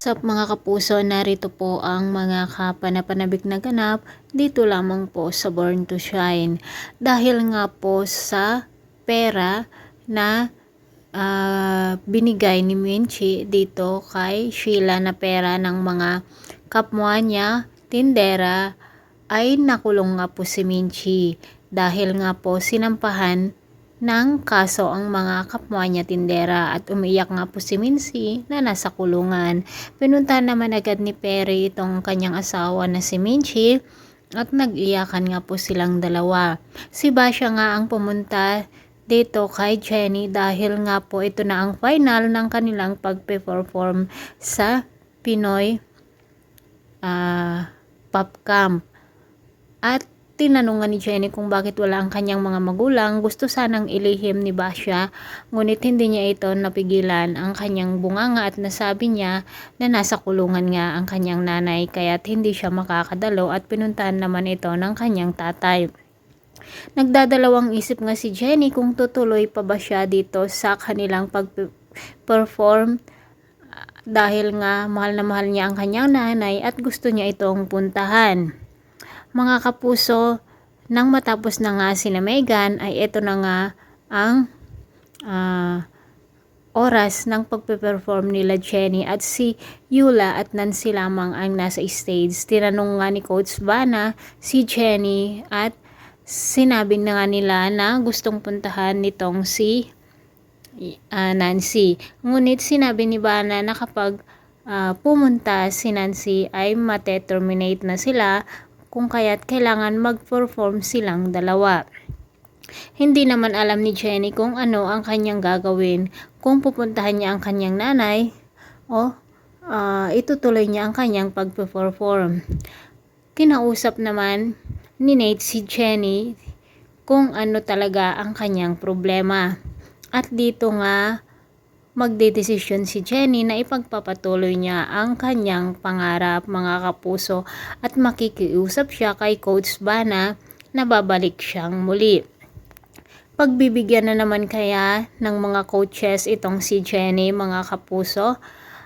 Sa mga kapuso, narito po ang mga kapanapanabik na ganap dito lamang po sa Born to Shine. Dahil nga po sa pera na binigay ni Minchi dito kay Sheila na pera ng mga kapwa niya, tindera, ay nakulong nga po si Minchi dahil nga po sinampahan ng kaso ang mga kapwa niya tindera at umiyak nga po si Minchi na nasa kulungan. Pinunta naman agad ni Perry itong kanyang asawa na si Minchi at nag-iyakan nga po silang dalawa. Si Basha nga ang pumunta dito kay Jenny dahil nga po ito na ang final ng kanilang pagpe-perform sa Pinoy Pop Camp. At tinanong ni Jenny kung bakit wala ang kanyang mga magulang. Gusto sanang ilihim ni Basha, ngunit hindi niya ito napigilan ang kanyang bunganga at nasabi niya na nasa kulungan nga ang kanyang nanay kaya't hindi siya makakadalo at pinuntahan naman ito ng kanyang tatay. Nagdadalawang isip nga si Jenny kung tutuloy pa ba siya dito sa kanilang pag-perform dahil nga mahal na mahal niya ang kanyang nanay at gusto niya itong puntahan. Mga kapuso, nang matapos na nga si Megan ay ito na nga ang oras ng pagpe-perform nila Jenny at si Yula at Nancy lamang ang nasa stage. Tinanong nga ni Coach Bana si Jenny at sinabi na nga nila na gustong puntahan nitong si Nancy. Ngunit sinabi ni Bana na kapag pumunta si Nancy ay mate-terminate na sila kung kaya't kailangan mag-perform silang dalawa. Hindi naman alam ni Jenny kung ano ang kanyang gagawin, kung pupuntahan niya ang kanyang nanay o itutuloy niya ang kanyang pag-perform. Kinausap naman ni Nate si Jenny kung ano talaga ang kanyang problema. At dito nga magdedesisyon si Jenny na ipagpapatuloy niya ang kanyang pangarap, mga kapuso, at makikiusap siya kay Coach Bana na babalik siyang muli. Pagbibigyan na naman kaya ng mga coaches itong si Jenny, mga kapuso?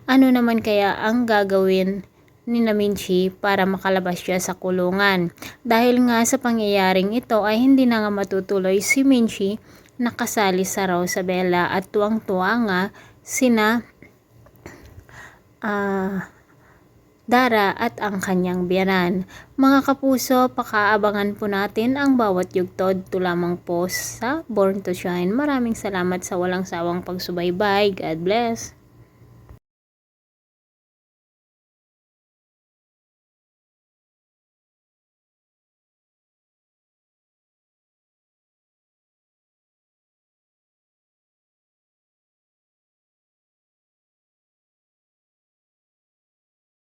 Ano naman kaya ang gagawin ni Minchi para makalabas siya sa kulungan? Dahil nga sa pangyayaring ito ay hindi na nga matutuloy si Minchi nakasali sa Rosabella at tuwang-tuwa nga sina Dara at ang kanyang biyanan. Mga kapuso, pakaabangan po natin ang bawat yugtod to lamang po sa Born to Shine. Maraming salamat sa walang sawang pagsubaybay. God bless.